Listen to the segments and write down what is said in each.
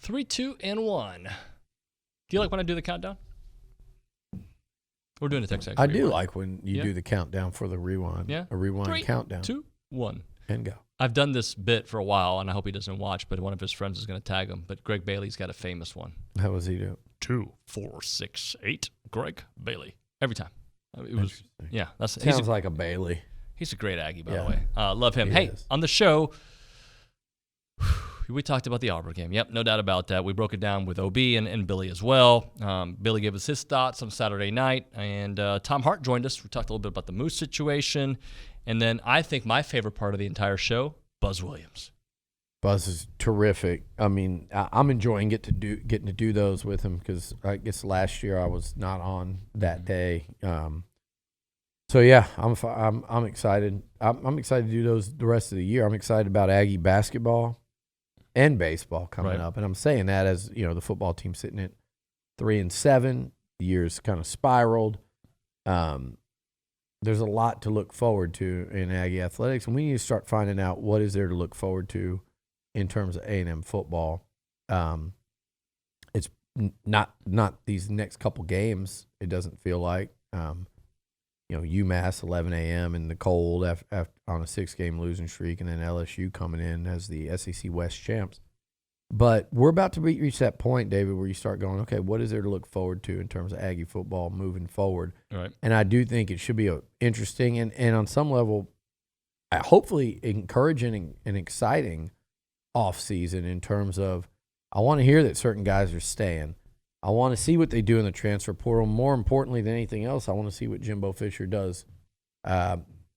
3, 2, and 1. Do you like when I do the countdown? We're doing a TexAgs. I do like when you do the countdown for the rewind. Yeah. A rewind 3, countdown. 2, 1. And go. I've done this bit for a while, and I hope he doesn't watch, but one of his friends is going to tag him. But Greg Bailey's got a famous one. How was he doing? 2, 4, 6, 8. Greg Bailey. Every time. It was, yeah. Sounds like a Bailey. He's a great Aggie, by the way. Love him. He is. On the show, we talked about the Auburn game. Yep, no doubt about that. We broke it down with OB and Billy as well. Billy gave us his thoughts on Saturday night, and Tom Hart joined us. We talked a little bit about the Moose situation, and then I think my favorite part of the entire show, Buzz Williams. Buzz is terrific. I mean, I'm enjoying getting to do those with him because I guess last year I was not on that day. So yeah, I'm excited. I'm excited to do those the rest of the year. I'm excited about Aggie basketball and baseball coming up, and I'm saying that as the football team sitting at 3-7. The year's kind of spiraled. There's a lot to look forward to in Aggie athletics, and we need to start finding out what is there to look forward to in terms of A&M football. It's not these next couple games. It doesn't feel like. UMass 11 a.m. in the cold after on a 6-game losing streak, and then LSU coming in as the SEC West champs. But we're about to reach that point, David, where you start going, okay, what is there to look forward to in terms of Aggie football moving forward? Right. And I do think it should be interesting and on some level, hopefully encouraging and exciting off-season in terms of I want to hear that certain guys are staying. I want to see what they do in the transfer portal. More importantly than anything else, I want to see what Jimbo Fisher does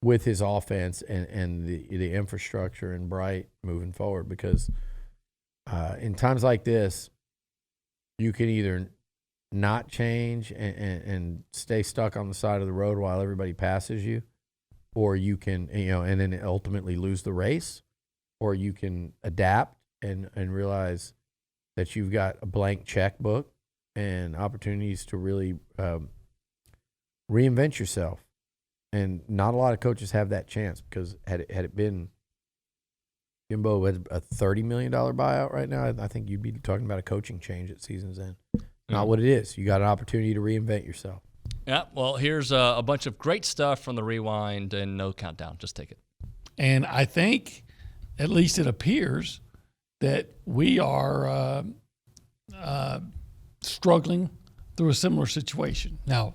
with his offense and the infrastructure and Bright moving forward. Because in times like this, you can either not change and stay stuck on the side of the road while everybody passes you, or you can, and then ultimately lose the race, or you can adapt and realize that you've got a blank checkbook and opportunities to really reinvent yourself. And not a lot of coaches have that chance because had it been Jimbo had a $30 million buyout right now, I think you'd be talking about a coaching change at season's end. Not what it is. You got an opportunity to reinvent yourself. Yeah, well, here's a bunch of great stuff from the Rewind and no countdown. Just take it. And I think, at least it appears, that we are struggling through a similar situation. Now,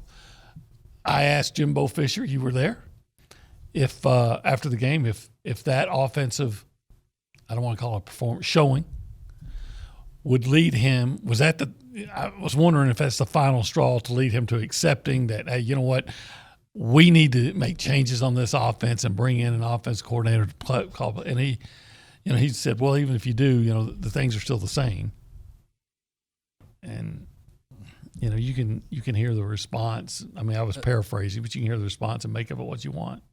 I asked Jimbo Fisher, you were there, if after the game, if that offensive, I don't want to call it a performance, showing, would lead him, I was wondering if that's the final straw to lead him to accepting that, hey, you know what, we need to make changes on this offense and bring in an offense coordinator to call. And he said, well, even if you do, the things are still the same. And you can hear the response. I mean, I was paraphrasing, but you can hear the response and make of it what you want.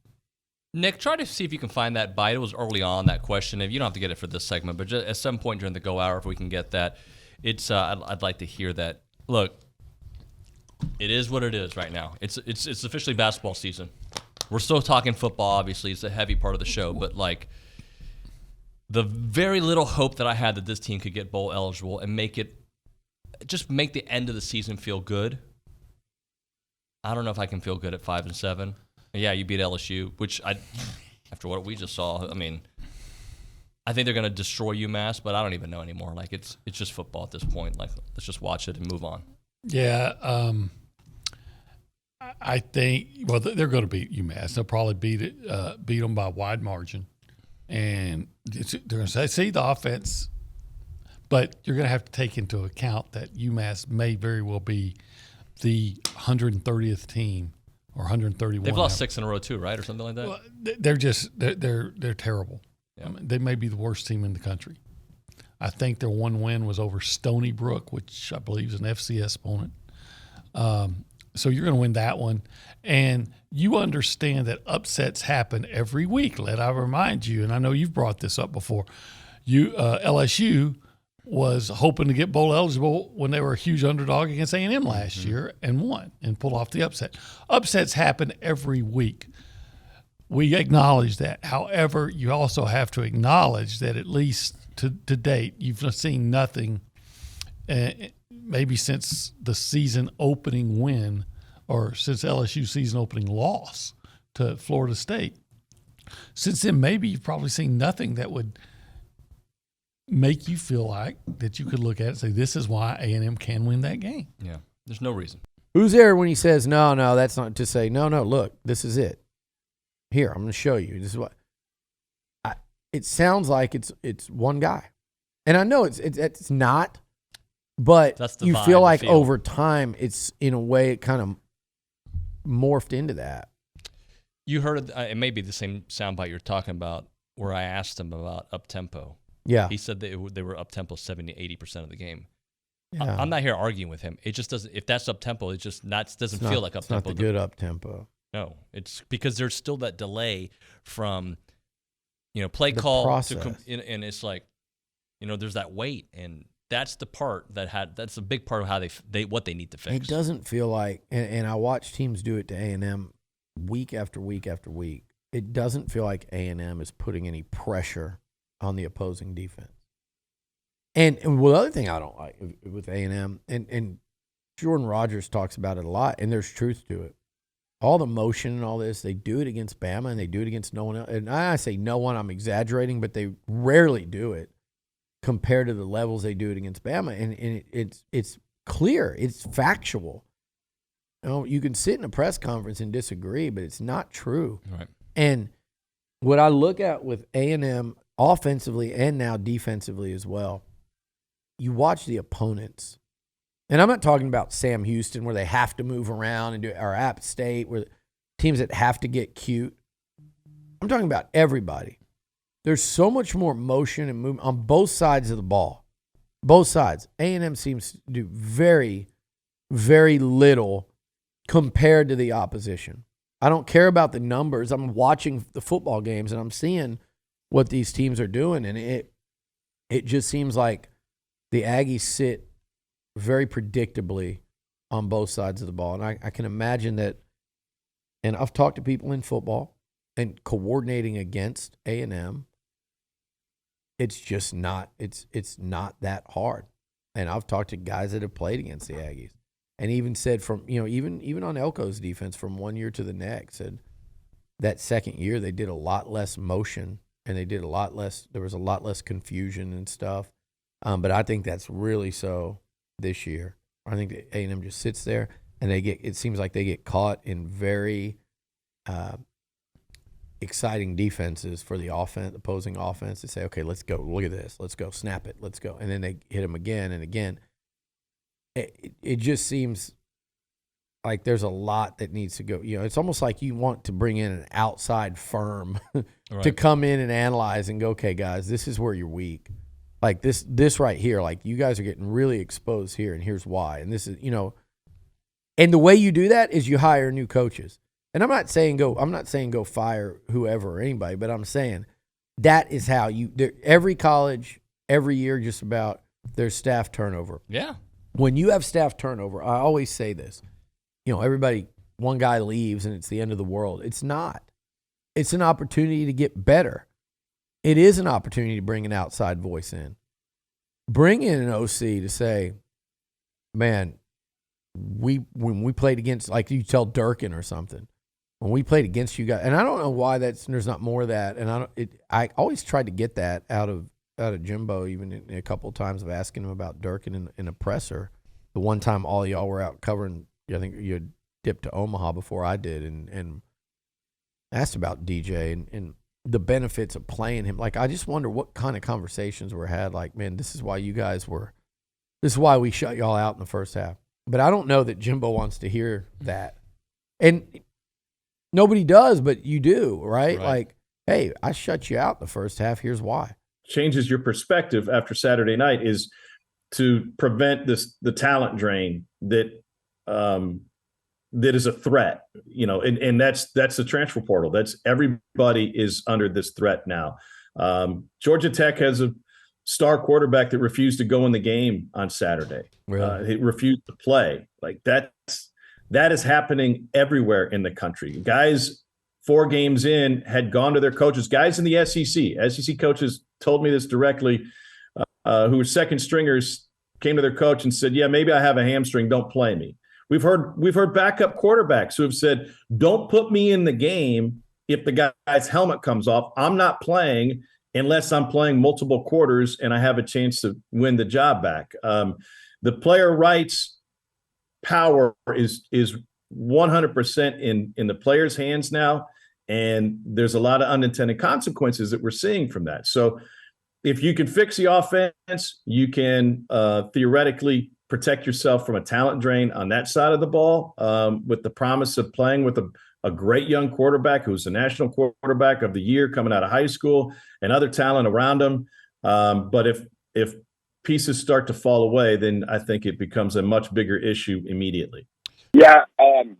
Nick, try to see if you can find that bite. It was early on, that question. If you don't have to get it for this segment, but just at some point during the go hour, if we can get that, it's I'd like to hear that. Look, it is what it is right now. It's officially basketball season. We're still talking football, obviously. It's a heavy part of the show, but like the very little hope that I had that this team could get bowl eligible and make the end of the season feel good. I don't know if I can feel good at 5-7. Yeah, you beat LSU, which after what we just saw, I mean, I think they're going to destroy UMass, but I don't even know anymore. Like it's just football at this point. Like let's just watch it and move on. Yeah, I think they're going to beat UMass. They'll probably beat them by a wide margin, and they're going to see the offense. But you're going to have to take into account that UMass may very well be the 130th team or 131. They've lost 6 in a row too, right, or something like that. Well, they're terrible. Yeah. I mean, they may be the worst team in the country. I think their one win was over Stony Brook, which I believe is an FCS opponent. So you're going to win that one, and you understand that upsets happen every week. Let I remind you, and I know you've brought this up before. LSU was hoping to get bowl eligible when they were a huge underdog against A&M last year and won and pulled off the upset. Upsets happen every week. We acknowledge that. However, you also have to acknowledge that at least to date, you've seen nothing maybe since the season opening win, or since LSU season opening loss to Florida State. Since then, maybe you've probably seen nothing that would make you feel like that you could look at it and say, this is why A&M can win that game. Yeah, there's no reason. Who's there when he says, no, that's not, to say, no, look, this is it. Here, I'm going to show you. This is what it sounds like. It's one guy, and I know it's not, but That's the you vibe, feel like the feel. over time, it's in a way it kind of morphed into that. You heard it may be the same soundbite you're talking about, where I asked him about up tempo. Yeah, He said that they were up tempo 70-80% of the game. yeah. I'm not here arguing with him. It just doesn't. If that's up tempo, it just doesn't feel like up It's not tempo. the good up tempo. No, it's because there's still that delay from, play The call process. and it's like, there's that wait, and that's the part that's a big part of how they what they need to fix. It doesn't feel like, and I watch teams do it to A&M week after week after week. It doesn't feel like A&M is putting any pressure on the opposing defense. And the other thing I don't like with A&M, and Jordan Rodgers talks about it a lot, and there's truth to it. All the motion and all this, they do it against Bama, and they do it against no one else. And I say no one, I'm exaggerating, but they rarely do it compared to the levels they do it against Bama. And it's clear, it's factual. You can sit in a press conference and disagree, but it's not true. Right. And what I look at with A&M offensively and now defensively as well, you watch the opponents. And I'm not talking about Sam Houston where they have to move around and do it, or App State where teams that have to get cute. I'm talking about everybody. There's so much more motion and movement on both sides of the ball. Both sides. A&M seems to do very, very little compared to the opposition. I don't care about the numbers. I'm watching the football games and I'm seeing what these teams are doing, and it just seems like the Aggies sit very predictably on both sides of the ball. And I can imagine that, and I've talked to people in football and coordinating against A&M, it's just not, it's not that hard. And I've talked to guys that have played against the Aggies and even said from, even on Elko's defense from one year to the next, said that second year they did a lot less motion and they did a lot less, there was a lot less confusion and stuff. But I think that's really so this year. I think that A&M just sits there and it seems like they get caught in very exciting defenses for the opposing offense to say, okay, let's go, look at this, let's go, snap it, let's go. And then they hit them again and again. It just seems like there's a lot that needs to go. It's almost like you want to bring in an outside firm Right. to come in and analyze and go, okay, guys, this is where you're weak. Like this right here, like you guys are getting really exposed here, and here's why. And this is, and the way you do that is you hire new coaches. And I'm not saying go fire whoever or anybody, but I'm saying that is how every college, every year, just about, there's staff turnover. Yeah. When you have staff turnover, I always say this, everybody, one guy leaves and it's the end of the world. It's not. It's an opportunity to get better. It is an opportunity to bring an outside voice in. Bring in an OC to say, man, when we played against, like you tell Durkin or something, when we played against you guys, and I don't know why there's not more of that, and I always tried to get that out of Jimbo, even a couple of times of asking him about Durkin in a presser. The one time all y'all were out covering, I think you had dipped to Omaha before I did, and asked about DJ and the benefits of playing him. Like, I just wonder what kind of conversations were had. Like, man, this is why we shut y'all out in the first half. But I don't know that Jimbo wants to hear that. And nobody does, but you do, right? Like, hey, I shut you out in the first half. Here's why. Changes your perspective after Saturday night is to prevent the talent drain that is a threat, and that's the transfer portal. That's everybody is under this threat now. Georgia Tech has a star quarterback that refused to go in the game on Saturday. Really? He refused to play. Like that is happening everywhere in the country. Guys 4 games in had gone to their coaches. Guys in the SEC coaches told me this directly, who were second stringers came to their coach and said, yeah, maybe I have a hamstring, don't play me. We've heard backup quarterbacks who have said, don't put me in the game if the guy's helmet comes off. I'm not playing unless I'm playing multiple quarters and I have a chance to win the job back. The player rights power is 100% in the player's hands now, and there's a lot of unintended consequences that we're seeing from that. So if you can fix the offense, you can theoretically protect yourself from a talent drain on that side of the ball, with the promise of playing with a great young quarterback who's the national quarterback of the year coming out of high school and other talent around him. But if pieces start to fall away, then I think it becomes a much bigger issue immediately. Yeah,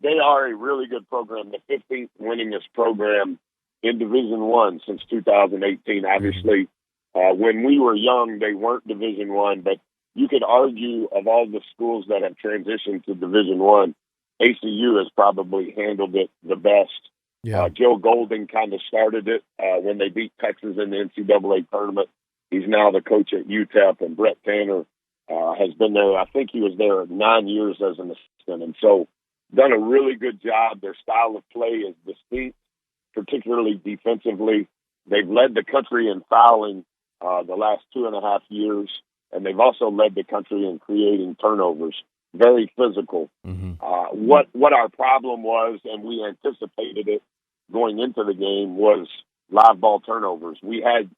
they are a really good program, the 15th winningest program in Division I since 2018. Obviously, when we were young, they weren't Division I, but you could argue of all the schools that have transitioned to Division I, ACU has probably handled it the best. Yeah. Joe Golden kind of started it when they beat Texas in the NCAA tournament. He's now the coach at UTEP, and Brett Tanner has been there. I think he was there 9 years as an assistant, and so done a really good job. Their style of play is distinct, particularly defensively. They've led the country in fouling the last 2.5 years, and they've also led the country in creating turnovers. Very physical. Mm-hmm. What our problem was, and we anticipated it going into the game, was live ball turnovers. We had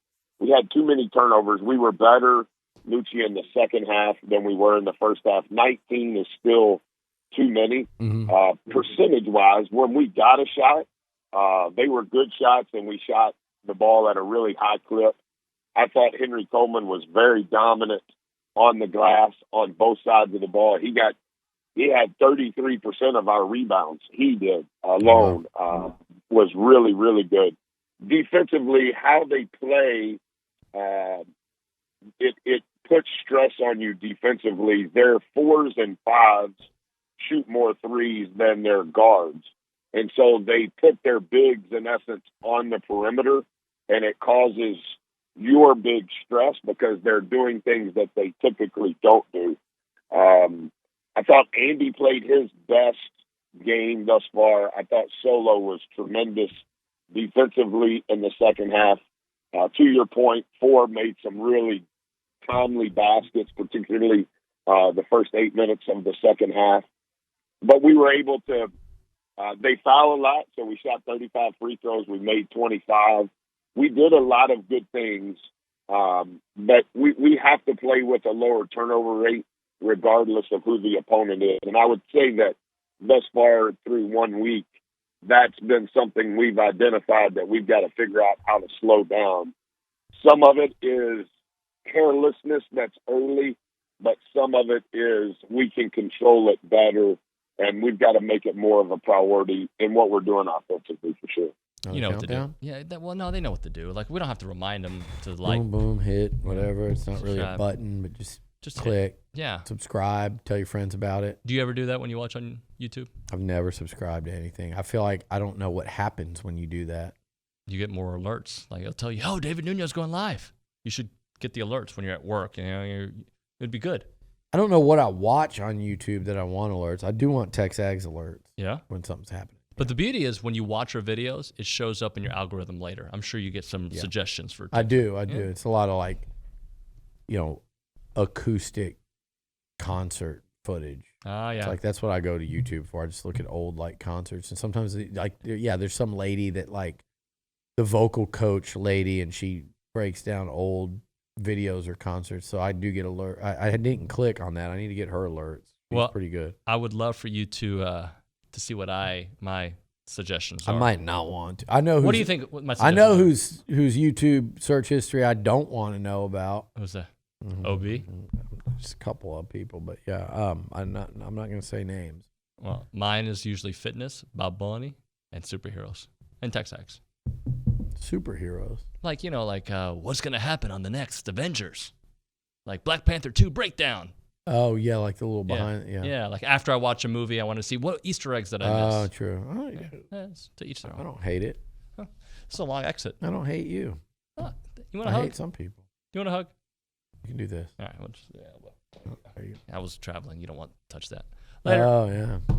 too many turnovers. We were better, Liucci, in the second half than we were in the first half. 19 is still too many. Mm-hmm. Percentage-wise, when we got a shot, they were good shots, and we shot the ball at a really high clip. I thought Henry Coleman was very dominant on the glass on both sides of the ball. He had 33% of our rebounds. He did alone. Was really, really good. Defensively, how they play, it puts stress on you defensively. Their 4s and 5s shoot more 3s than their guards. And so they put their bigs, in essence, on the perimeter, and it causes your big stress because they're doing things that they typically don't do. I thought Andy played his best game thus far. I thought Solo was tremendous defensively in the second half. To your point, Ford made some really timely baskets, particularly the first 8 minutes of the second half. But we were able to, they foul a lot, so we shot 35 free throws. We made 25. We did a lot of good things, but we have to play with a lower turnover rate regardless of who the opponent is. And I would say that thus far through 1 week, that's been something we've identified that we've got to figure out how to slow down. Some of it is carelessness that's early, but some of it is we can control it better, and we've got to make it more of a priority in what we're doing offensively for sure. You know what to do. Yeah, no, they know what to do. Like, we don't have to remind them to, like, boom, boom, hit, whatever. It's not really a button, but just click. Yeah. Subscribe. Tell your friends about it. Do you ever do that when you watch on YouTube? I've never subscribed to anything. I feel like I don't know what happens when you do that. You get more alerts. Like, it'll tell you, oh, David Nunez going live. You should get the alerts when you're at work. You know, it'd be good. I don't know what I watch on YouTube that I want alerts. I do want TexAgs alerts. Yeah. When something's happening. But the beauty is when you watch our videos, it shows up in your algorithm later. I'm sure you get some suggestions for TikTok. I do. It's a lot of, like, acoustic concert footage. Ah, yeah. It's like that's what I go to YouTube for. I just look at old, like, concerts, and sometimes there's some lady that, like, the vocal coach lady, and she breaks down old videos or concerts. So I do get alert. I didn't click on that. I need to get her alerts. She's pretty good. I would love for you to see what my suggestions are. I might not want to. I know. What do you think? My I know whose YouTube search history I don't want to know about. Who's that? OB. Just a couple of people, but yeah. I'm not going to say names. Well, mine is usually fitness, Bob Boney, and superheroes, and TexAgs. Superheroes. Like, what's going to happen on the next Avengers? Like Black Panther 2 breakdown. Oh, yeah, like the little behind. Yeah. Yeah, like after I watch a movie, I want to see what Easter eggs did I miss. Oh, true. Oh, yeah. It's to each their own. I don't hate it. It's a long exit. I don't hate you. You want a hug? I hate some people. You want a hug? You can do this. All right. I was traveling. You don't want to touch that. Later. Oh yeah.